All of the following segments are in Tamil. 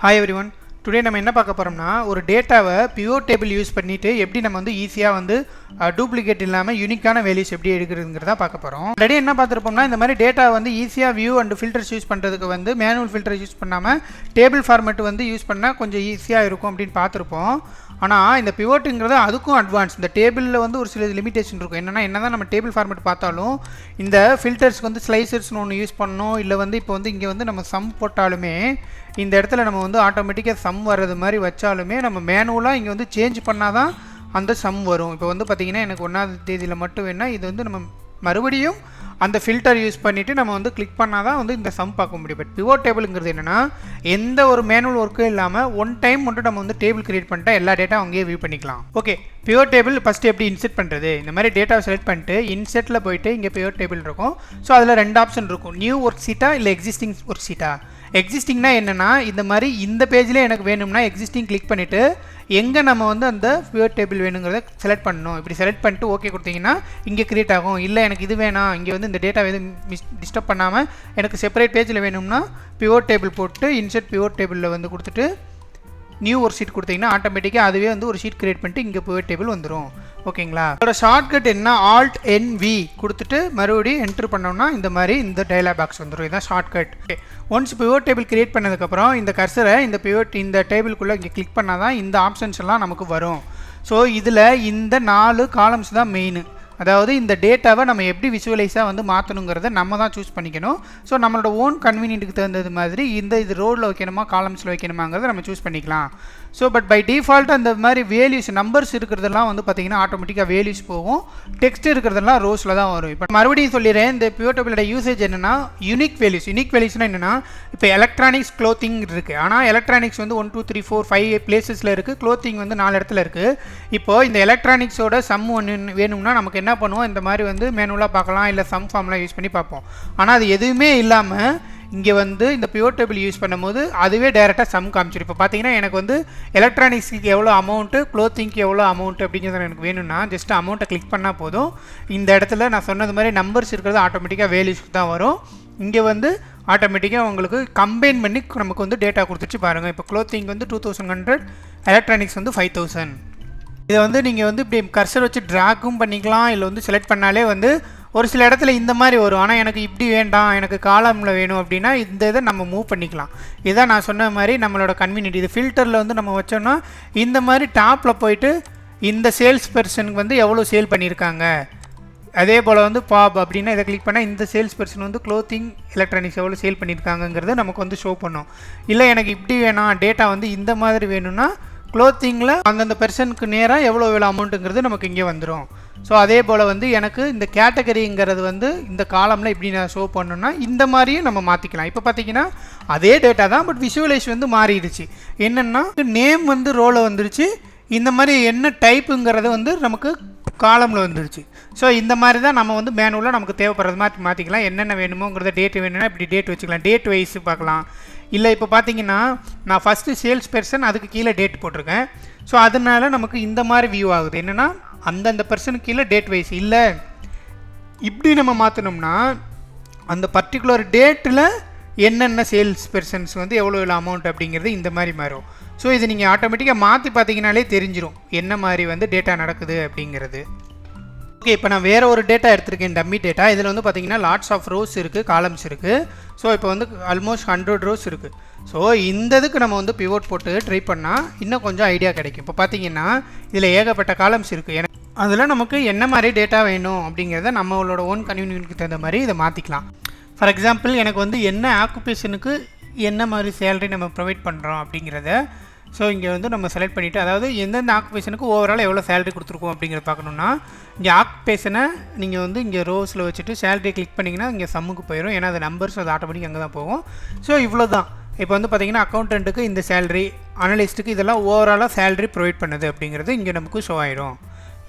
Hi everyone. Today நம்ம என்ன பார்க்க போறோம்னா ஒரு டேட்டாவை pivot table யூஸ் பண்ணிட்டு எப்படி நம்ம வந்து ஈஸியா வந்து டூப்ளிகேட் இல்லாம யூனிக்கான வேல்யூஸ் எப்படி எடுக்கிறதுங்கறத பார்க்க போறோம். ஆல்ரெடி என்ன பார்த்திருப்போம்னா இந்த மாதிரி டேட்டா வந்து ஈஸியா வியூ அண்ட் ஃபில்டர்ஸ் யூஸ் பண்றதுக்கு வந்து மேனுவல் ஃபில்டர் யூஸ் பண்ணாம டேபிள் ஃபார்மட் வந்து யூஸ் பண்ணா கொஞ்சம் ஈஸியா இருக்கும் அப்படினு பார்த்திருப்போம். ஆனா இந்த பிவோட்ங்கிறது அதுக்கும் அட்வான்ஸ். இந்த டேபிள்ல வந்து ஒரு சில லிமிட்டேஷன் இருக்கும். என்னதான் நம்ம டேபிள் ஃபார்மட் பார்த்தாலும் இந்த ஃபில்டர்ஸ்க்கு வந்து ஸ்லைசர்ஸ்னு ஒன்னு யூஸ் பண்ணனும். இல்ல வந்து இப்போ வந்து இங்க வந்து நம்ம சம் போட்டாலுமே இந்த இடத்துல நம்ம வந்து ஆட்டோமேட்டிக்கா சம் வரது மாதிரி வச்சாலுமே நம்ம மேனுவலா இங்க வந்து சேஞ்ச் பண்ணாதான் அந்த சம் வரும். இப்போ வந்து பாத்தீங்கன்னா எனக்கு 1ஆம் தேதியில மட்டும் வேணா இது வந்து நம்ம மறுபடியும் அந்த ஃபில்டர் யூஸ் பண்ணிட்டு நம்ம வந்து கிளிக் பண்ணாதான் வந்து இந்த சம் பார்க்க முடியும். பட் பிவோட் டேபிள்ங்கிறது என்னன்னா எந்த ஒரு மேனுவல் வர்க்கும் இல்லாம ஒன் டைம் மட்டும் நம்ம வந்து டேபிள் கிரியேட் பண்ணிட்டா எல்லா டேட்டா அங்கேயே வியூ பண்ணிக்கலாம். ஓகே, பிவோட் டேபிள் ஃபர்ஸ்ட் எப்படி இன்சர்ட் பண்றது? இந்த மாதிரி டேட்டாவை செலக்ட் பண்ணிட்டு இன்சர்ட்ல போயிட்டு இங்க பிவோட் டேபிள் இருக்கும். சோ அதுல ரெண்டு ஆப்ஷன் இருக்கும். நியூ ஒர்க் ஷீட்டா இல்ல எக்ஸிஸ்டிங் ஒர்க் ஷீட்டா. எக்ஸிஸ்டிங்னா என்னன்னா இந்த மாதிரி இந்த பேஜ்ல எனக்கு வேணும்னா எக்ஸிஸ்டிங் கிளிக் பண்ணிட்டு எங்க நம்ம வந்து அந்த பிவோட் டேபிள் வேணும்ங்கறத செலக்ட் பண்ணனும். இப்படி செலக்ட் பண்ணிட்டு ஓகே கொடுத்தீங்கன்னா இங்க கிரியேட் ஆகும். இல்ல எனக்கு இது வேணாம், இங்க வந்து இந்த டேட்டா எதுவும் டிஸ்டர்ப் பண்ணாம எனக்கு செப்பரேட் பேஜ்ல வேணும்னா பிவோட் டேபிள் போட்டு இன்சர்ட் பிவோட் டேபிள்ல வந்து கொடுத்துட்டு நியூ ஒரு ஷீட் கொடுத்தீங்கன்னா ஆட்டோமேட்டிக்கா அதுவே வந்து ஒரு ஷீட் கிரியேட் பண்ணிட்டு இங்க பிவோட் டேபிள் வந்துரும். ஓகேங்களா? இதோட ஷார்ட்கட் என்ன? Alt N V கொடுத்துட்டு மறுபடியும் என்டர் பண்ணோம்னா இந்த மாதிரி இந்த டயலாக் பாக்ஸ் வந்துரும். இதான் shortcut. Once pivot table create பண்ணதுக்கு அப்புறம் இந்த கர்சரை இந்த பிவோட் இந்த டேபிள்க்குள்ள இங்க கிளிக் பண்ணாதான் இந்த ஆப்ஷன்ஸ் எல்லாம் நமக்கு வரும். சோ இதுல இந்த 4 காலம்ஸ் தான் மெயின். அதாவது இந்த டேட்டாவை நம்ம எப்படி விசுவலைஸா வந்து மாத்தணும்ங்கறத நம்ம தான் சூஸ் பண்ணிக்கணும். சோ நம்மளோட ஓன் கன்வீனியன்ட்க்கு தகுந்தது மாதிரி இது ரோல வைக்கணுமா காலம்ஸ்ல வைக்கணுமாங்கறத நம்ம சூஸ் பண்ணிக்கலாம். சோ பட் பை டிஃபால்ட் அந்த மாதிரி வேல்யூஸ் நம்பர்ஸ் இருக்குறதெல்லாம் வந்து பாத்தீங்கன்னா ஆட்டோமேட்டிக்கா வேல்யூஸ் போகும். டெக்ஸ்ட் இருக்குறதெல்லாம் ரோஸ்ல தான் வரும். இப்போ மறுபடியும் சொல்லிறேன், இந்த பிவோட் டேபிளோட யூசேஜ் என்னன்னா யூனிக் வேல்யூஸ். யூனிக் வேல்யூஸ்னா என்னன்னா இப்போ எலக்ட்ரானிக்ஸ் க்ளோத்திங் இருக்கு. ஆனா எலக்ட்ரானிக்ஸ் வந்து 1 2 3 4 5 பிளேसेसல இருக்கு. க்ளோத்திங் வந்து 4 இடத்துல இருக்கு. இப்போ இந்த எலக்ட்ரானிக்ஸோட சம் ஒன்னு வேணும்னா நமக்கு என்ன பண்ணுவோம், இந்த மாதிரி வந்து மேனுவலா பார்க்கலாம் இல்ல சம் ஃபார்முலா யூஸ் பண்ணி பார்ப்போம். ஆனா அது எதுவுமே இல்லாம இங்க வந்து இந்த பிவோட் டேபிள் யூஸ் பண்ணும்போது அதுவே டைரக்டா சம் காமிச்சிரும். இப்போ பாத்தீங்கன்னா எனக்கு வந்து எலக்ட்ரானிக்ஸ்க்கு எவ்வளவு அமௌண்ட், க்ளோத்திங்க்கு எவ்வளவு அமௌண்ட் அப்படிங்கிறது எனக்கு வேணும்னா ஜஸ்ட் அமௌண்ட்டை கிளிக் பண்ணா போதும். இந்த இடத்துல நான் சொன்னது மாதிரி நம்பர்ஸ் இருக்கிறது ஆட்டோமேட்டிக்கா வேல்யூஸ்க்கு தான் வரும். இங்க வந்து ஆட்டோமேட்டிக்கா உங்களுக்கு கம்பைன் பண்ணி நமக்கு வந்து டேட்டா கொடுத்துச்சு பாருங்க. இப்போ க்ளோத்திங் வந்து 2100, எலக்ட்ரானிக்ஸ் வந்து 5000. இதை வந்து நீங்கள் வந்து இப்படி கர்சர் வச்சு ட்ராக்கும் பண்ணிக்கலாம். இல்லை வந்து செலக்ட் பண்ணாலே வந்து ஒரு சில இடத்துல இந்த மாதிரி வரும். ஆனால் எனக்கு இப்படி வேண்டாம், எனக்கு காலமில் வேணும் அப்படின்னா இந்த இதை நம்ம மூவ் பண்ணிக்கலாம். இதான் நான் சொன்ன மாதிரி நம்மளோட கன்வீனியன்ட். இது ஃபில்டரில் வந்து நம்ம வச்சோம்னா இந்த மாதிரி டாப்பில் போயிட்டு இந்த சேல்ஸ் பர்சனுக்கு வந்து எவ்வளோ சேல் பண்ணியிருக்காங்க, அதே போல் வந்து பாப் அப்படின்னா இதை கிளிக் பண்ணால் இந்த சேல்ஸ் பர்சன் வந்து க்ளோத்திங் எலக்ட்ரானிக்ஸ் எவ்வளோ சேல் பண்ணியிருக்காங்கிறது நமக்கு வந்து ஷோ பண்ணும். இல்லை எனக்கு இப்படி வேணாம், டேட்டா வந்து இந்த மாதிரி வேணும்னா க்ளோத்திங்கில் அந்தந்த பெர்சனுக்கு நேராக எவ்வளோ அமௌண்ட்டுங்கிறது நமக்கு இங்கே வந்துடும். ஸோ அதே போல் வந்து எனக்கு இந்த கேட்டகரிங்கிறது வந்து இந்த காலமில் இப்படி நான் ஷோ பண்ணணும்னா இந்த மாதிரியும் நம்ம மாற்றிக்கலாம். இப்போ பார்த்தீங்கன்னா அதே டேட்டா தான், பட் விஷுவலைஸ் வந்து மாறிடுச்சு. என்னென்னா நேம் வந்து ரோவில் வந்துருச்சு. இந்த மாதிரி என்ன டைப்புங்கிறது வந்து நமக்கு காலமில் வந்துருச்சு. ஸோ இந்த மாதிரி தான் நம்ம வந்து மேனுவலாக நமக்கு தேவைப்படுறது மாதிரி மாற்றிக்கலாம். என்னென்ன வேணுமோங்கிறத டேட் வேணும்னா இப்படி டேட் வச்சுக்கலாம். டேட் வைஸ் பார்க்கலாம். இல்லை இப்போ பார்த்தீங்கன்னா நான் ஃபஸ்ட்டு சேல்ஸ் பர்சன் அதுக்கு கீழே டேட் போட்டிருக்கேன். ஸோ அதனால நமக்கு இந்த மாதிரி வியூ ஆகுது. என்னென்னா அந்தந்த பர்சனுக்கு கீழே டேட் வைஸ். இல்லை இப்படி நம்ம மாற்றினோம்னா அந்த பர்டிகுலர் டேட்டில் என்னென்ன சேல்ஸ் பர்சன்ஸ் வந்து எவ்வளோ அமௌண்ட் அப்படிங்கிறது இந்த மாதிரி மாறும். ஸோ இது நீங்கள் ஆட்டோமேட்டிக்காக மாற்றி பார்த்தீங்கனாலே தெரிஞ்சிடும் என்ன மாதிரி வந்து டேட்டா நடக்குது அப்படிங்கிறது. ஓகே, இப்போ நான் வேறு ஒரு டேட்டா எடுத்திருக்கேன், டம்மி டேட்டா. இதில் வந்து பார்த்தீங்கன்னா லாட்ஸ் ஆஃப் ரோஸ் இருக்குது, காலம்ஸ் இருக்குது. ஸோ இப்போ வந்து ஆல்மோஸ்ட் 100 ரோஸ் இருக்குது. ஸோ இந்த இதுக்கு நம்ம வந்து பிவோட் போட்டு ட்ரை பண்ணால் இன்னும் கொஞ்சம் ஐடியா கிடைக்கும். இப்போ பார்த்தீங்கன்னா இதில் ஏகப்பட்ட காலம்ஸ் இருக்குது. எனக்கு அதில் நமக்கு என்ன மாதிரி டேட்டா வேணும் அப்படிங்கிறத நம்மளோட ஓன் கன்வீனியன்ட்க்கு தகுந்த மாதிரி இதை மாற்றிக்கலாம். ஃபார் எக்ஸாம்பிள் எனக்கு வந்து என்ன ஆக்குபேஷனுக்கு என்ன மாதிரி சேலரி நம்ம ப்ரொவைட் பண்ணுறோம் அப்படிங்கிறத ஸோ இங்கே வந்து நம்ம செலக்ட் பண்ணிவிட்டு, அதாவது எந்தெந்த ஆக்குபேஷனுக்கு ஓவரால் எவ்வளோ சேலரி கொடுத்துருக்கோம் அப்படிங்கிறத பார்க்கணுன்னா இங்கே ஆக்குபேஷனை நீங்கள் வந்து இங்கே ரோஸில் வச்சுட்டு சேலரி கிளிக் பண்ணிங்கன்னா இங்கே சம்முக்கு போயிடும். ஏன்னா அது நம்பர்ஸ் அது ஆட்டோமேட்டிக் அங்கே தான் போகும். ஸோ இவ்வளோ தான். இப்போ வந்து பார்த்திங்கன்னா அக்கௌண்டண்ட்டுக்கு இந்த சேலரி, அனலிஸ்ட்டுக்கு இதெல்லாம் ஓவராலாக சேலரி ப்ரொவைட் பண்ணுது அப்படிங்கிறது இங்கே நமக்கு ஷோ ஆகிடும்.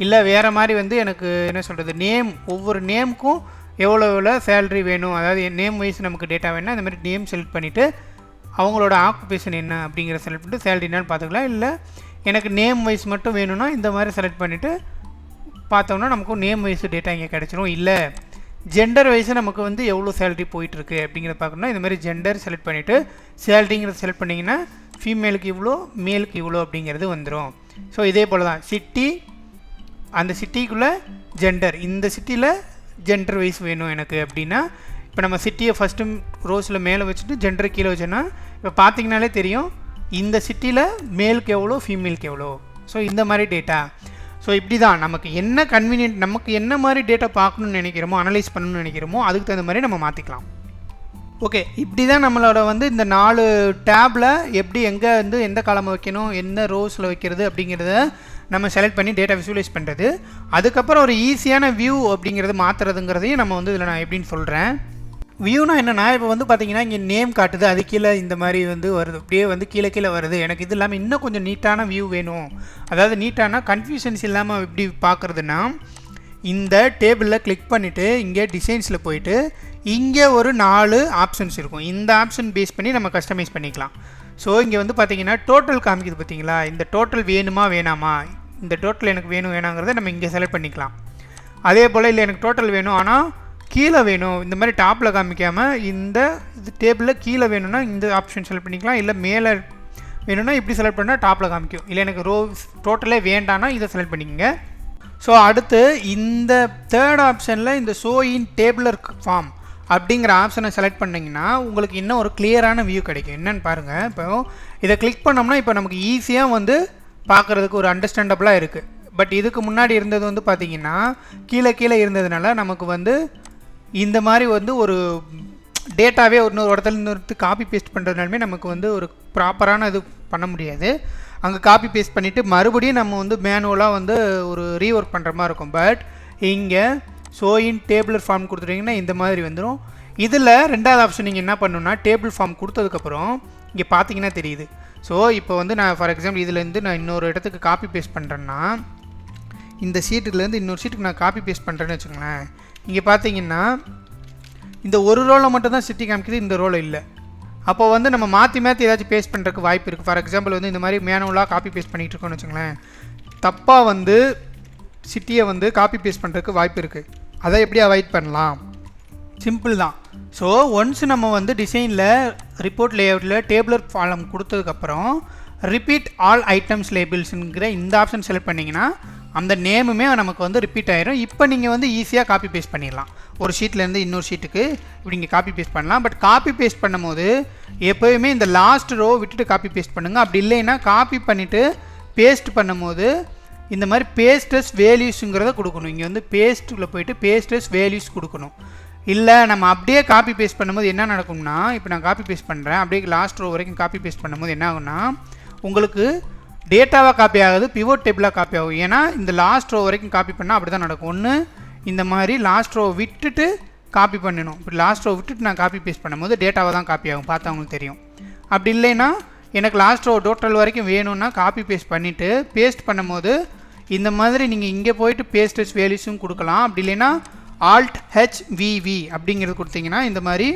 இல்லை வேறு மாதிரி வந்து எனக்கு என்ன சொல்கிறது, நேம், ஒவ்வொரு நேமுக்கும் எவ்வளோ சேலரி வேணும், அதாவது நேம் வைஸ் நமக்கு டேட்டா வேணும்னா இந்த மாதிரி நேம் செலக்ட் பண்ணிவிட்டு அவங்களோட ஆக்குபேஷன் என்ன அப்படிங்கிற செலக்ட் பண்ணிட்டு சேலரி என்னன்னு பார்த்துக்கலாம். இல்லை எனக்கு நேம் வைஸ் மட்டும் வேணும்னா இந்த மாதிரி செலக்ட் பண்ணிவிட்டு பார்த்தோம்னா நமக்கு நேம் வைஸ் டேட்டா இங்கே கிடச்சிரும். இல்லை ஜெண்டர் வைஸ் நமக்கு வந்து எவ்வளோ சேலரி போயிட்டுருக்கு அப்படிங்கிறத பார்க்கணும்னா இந்த மாதிரி ஜெண்டர் செலக்ட் பண்ணிவிட்டு சேலரிங்கிறத செலக்ட் பண்ணிங்கன்னா ஃபீமேலுக்கு இவ்வளோ, மேலுக்கு இவ்வளோ அப்படிங்கிறது வந்துடும். ஸோ இதே போல் தான் சிட்டி, அந்த சிட்டிக்குள்ளே ஜெண்டர், இந்த சிட்டியில் ஜெண்டர் வைஸ் வேணும் எனக்கு அப்படின்னா, இப்போ நம்ம சிட்டியை ஃபஸ்ட்டு ரோஸில் மேலே வச்சுட்டு ஜெண்டர் கீழே வச்சோன்னா இப்போ பார்த்தீங்கனாலே தெரியும் இந்த சிட்டியில் மேலுக்கு எவ்வளோ, ஃபீமேலுக்கு எவ்வளோ. ஸோ இந்த மாதிரி டேட்டா. ஸோ இப்படி தான் நமக்கு என்ன கன்வீனியன்ட், நமக்கு என்ன மாதிரி டேட்டா பார்க்கணுன்னு நினைக்கிறோமோ, அனலைஸ் பண்ணணும்னு நினைக்கிறோமோ அதுக்கு தகுந்த மாதிரி நம்ம மாற்றிக்கலாம். ஓகே, இப்படி தான் நம்மளோட வந்து இந்த 4 டேப்பில் எப்படி எங்கே வந்து எந்த காலம் வைக்கணும், என்ன ரோஸில் வைக்கிறது அப்படிங்கிறத நம்ம செலக்ட் பண்ணி டேட்டா விசுவலைஸ் பண்ணுறது. அதுக்கப்புறம் ஒரு ஈஸியான வியூ அப்படிங்கிறது மாற்றுறதுங்கிறதையும் நம்ம வந்து இதில் நான் எப்படின்னு சொல்கிறேன். வியூனா என்னென்னா, இப்போ வந்து பார்த்தீங்கன்னா இங்கே நேம் காட்டுது, அது கீழே இந்த மாதிரி வந்து வருது, அப்படியே வந்து கீழே கீழே வருது. எனக்கு இது இல்லாமல் இன்னும் கொஞ்சம் நீட்டான வியூ வேணும், அதாவது நீட்டான கன்ஃபியூஷன்ஸ் இல்லாமல் எப்படி பார்க்குறதுன்னா, இந்த டேபிளில் கிளிக் பண்ணிவிட்டு இங்கே டிசைன்ஸில் போயிட்டு இங்கே ஒரு 4 ஆப்ஷன்ஸ் இருக்கும். இந்த ஆப்ஷன் பேஸ் பண்ணி நம்ம கஸ்டமைஸ் பண்ணிக்கலாம். ஸோ இங்கே வந்து பார்த்தீங்கன்னா டோட்டல் காமிக்குது பார்த்தீங்களா, இந்த டோட்டல் வேணுமா வேணாமா, இந்த டோட்டல் எனக்கு வேணும் வேணாங்கிறத நம்ம இங்கே செலக்ட் பண்ணிக்கலாம். அதே போல் இல்லை எனக்கு டோட்டல் வேணும் ஆனால் கீழே வேணும், இந்த மாதிரி டாப்பில் காமிக்காமல் இந்த இது டேபிளில் கீழே வேணும்னா இந்த ஆப்ஷன் செலக்ட் பண்ணிக்கலாம். இல்லை மேலே வேணும்னா இப்படி செலக்ட் பண்ணால் டாப்பில் காமிக்கும். இல்லை எனக்கு டோட்டலே வேண்டான்னா இதை செலக்ட் பண்ணிக்கோங்க. ஸோ அடுத்து இந்த தேர்ட் ஆப்ஷனில் இந்த ஷோ இன் டேபிளர் ஃபார்ம் அப்படிங்கிற ஆப்ஷனை செலக்ட் பண்ணிங்கன்னா உங்களுக்கு இன்னும் ஒரு கிளியரான வியூ கிடைக்கும். என்னென்னு பாருங்கள், இப்போ இதை கிளிக் பண்ணோம்னா இப்போ நமக்கு ஈஸியாக வந்து பார்க்குறதுக்கு ஒரு அண்டர்ஸ்டாண்டபுளாக இருக்குது. பட் இதுக்கு முன்னாடி இருந்தது வந்து பார்த்திங்கன்னா கீழே கீழே இருந்ததுனால நமக்கு வந்து இந்த மாதிரி வந்து ஒரு டேட்டாவே இன்னொரு இடத்துல இன்னொரு காப்பி பேஸ்ட் பண்ணுறதுனாலுமே நமக்கு வந்து ஒரு ப்ராப்பரான இது பண்ண முடியாது. அங்கே காப்பி பேஸ்ட் பண்ணிவிட்டு மறுபடியும் நம்ம வந்து மேனுவலாக வந்து ஒரு ரீஒர்க் பண்ணுற மாதிரி இருக்கும். பட் இங்கே ஷோ இன் டேபிளர் ஃபார்ம் கொடுத்துட்டிங்கன்னா இந்த மாதிரி வந்துடும். இதில் ரெண்டாவது ஆப்ஷன் நீங்கள் என்ன பண்ணணுன்னா, டேபிள் ஃபார்ம் கொடுத்ததுக்கப்புறம் இங்கே பார்த்தீங்கன்னா தெரியுது. ஸோ இப்போ வந்து நான் ஃபார் எக்ஸாம்பிள் இதுலேருந்து நான் இன்னொரு இடத்துக்கு காப்பி பேஸ்ட் பண்ணுறேன்னா, இந்த ஷீட்டுலேருந்து இன்னொரு ஷீட்டுக்கு நான் காப்பி பேஸ்ட் பண்ணுறேன்னு வச்சுக்கோங்களேன். இங்கே பார்த்தீங்கன்னா இந்த ஒரு ரோலை மட்டும் தான் சிட்டி காமிக்குது, இந்த ரோல் இல்லை. அப்போ வந்து நம்ம மாற்றி மாற்றி ஏதாச்சும் பேஸ்ட் பண்ணுறதுக்கு வாய்ப்பு இருக்குது. ஃபார் எக்ஸாம்பிள் வந்து இந்த மாதிரி மேனுவலாக காப்பி பேஸ்ட் பண்ணிகிட்டு இருக்கோன்னு வச்சுங்களேன், தப்பாக வந்து சிட்டியை வந்து காப்பி பேஸ்ட் பண்ணுறதுக்கு வாய்ப்பு இருக்குது. அதை எப்படி அவாய்ட் பண்ணலாம்? சிம்பிள் தான். ஸோ ஒன்ஸ் நம்ம வந்து டிசைனில் ரிப்போர்ட் லேஅவுட்டில் டேபிளர் ஃபார்ம் கொடுத்ததுக்கப்புறம் ரிப்பீட் ஆல் ஐட்டம்ஸ் லேபிள்ஸுங்கிற இந்த ஆப்ஷன் செலக்ட் பண்ணிங்கன்னா அந்த நேமுமே நமக்கு வந்து ரிப்பீட் ஆயிரும். இப்போ நீங்கள் வந்து ஈஸியாக காப்பி பேஸ்ட் பண்ணிடலாம். ஒரு ஷீட்லேருந்து இன்னொரு ஷீட்டுக்கு இப்படி நீங்கள் காப்பி பேஸ்ட் பண்ணலாம். பட் காப்பி பேஸ்ட் பண்ணும்போது எப்போயுமே இந்த லாஸ்ட் ரோ விட்டுட்டு காப்பி பேஸ்ட் பண்ணுங்கள். அப்படி இல்லைன்னா காப்பி பண்ணிவிட்டு பேஸ்ட் பண்ணும்போது இந்த மாதிரி பேஸ்டஸ் வேல்யூஸுங்கிறத கொடுக்கணும். இங்கே வந்து பேஸ்ட்டில் போய்ட்டு பேஸ்டஸ் வேல்யூஸ் கொடுக்கணும். இல்லை நம்ம அப்படியே காப்பி பேஸ்ட் பண்ணும்போது என்ன நடக்கும்னா, இப்போ நான் காப்பி பேஸ்ட் பண்ணுறேன், அப்படியே லாஸ்ட் ரோ வரைக்கும் காப்பி பேஸ்ட் பண்ணும்போது என்ன ஆகும்னா உங்களுக்கு டேட்டாவாக காப்பி ஆகுது, பிவோட் டேபிளாக காப்பி ஆகும். ஏன்னா இந்த லாஸ்ட் ரோ வரைக்கும் காப்பி பண்ணால் அப்படி தான் நடக்கும். ஒன்று இந்த மாதிரி லாஸ்ட் ரோ விட்டுட்டு காப்பி பண்ணணும். இப்படி லாஸ்ட் ரோ விட்டுட்டு நான் காப்பி பேஸ்ட் பண்ணும்போது டேட்டாவாக தான் காப்பி ஆகும், பார்த்தா அவங்களுக்கு தெரியும். அப்படி இல்லைன்னா எனக்கு லாஸ்ட் ரோ டோட்டல் வரைக்கும் வேணும்னா காப்பி பேஸ்ட் பண்ணிவிட்டு பேஸ்ட் பண்ணும்போது இந்த மாதிரி நீங்கள் இங்கே போயிட்டு பேஸ்டஸ் வேல்யூஸும் கொடுக்கலாம். அப்படி இல்லைன்னா ஆல்ட் HVV அப்படிங்கிறது கொடுத்தீங்கன்னா இந்த மாதிரி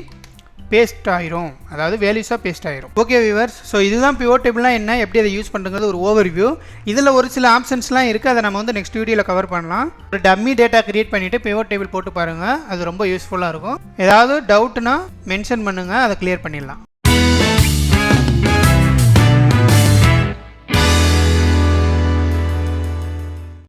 பேஸ்ட் ஆயிரும், அதாவது வேல்யூஸாக பேஸ்ட் ஆயிரும். ஓகே வியூவர்ஸ், ஸோ இதுதான் பிவோட் டேபிள்லாம் என்ன, எப்படி அதை யூஸ் பண்ணுறது ஒரு ஓவர்வியூ. இதில் ஒரு சில ஆப்ஷன்ஸ்லாம் இருக்குது, அதை நம்ம வந்து நெக்ஸ்ட் வீடியோவில் கவர் பண்ணலாம். ஒரு டம்மி டேட்டா கிரியேட் பண்ணிவிட்டு பிவோட் டேபிள் போட்டு பாருங்கள், அது ரொம்ப யூஸ்ஃபுல்லாக இருக்கும். ஏதாவது டவுட்னா மென்ஷன் பண்ணுங்கள், அதை கிளியர் பண்ணிடலாம்.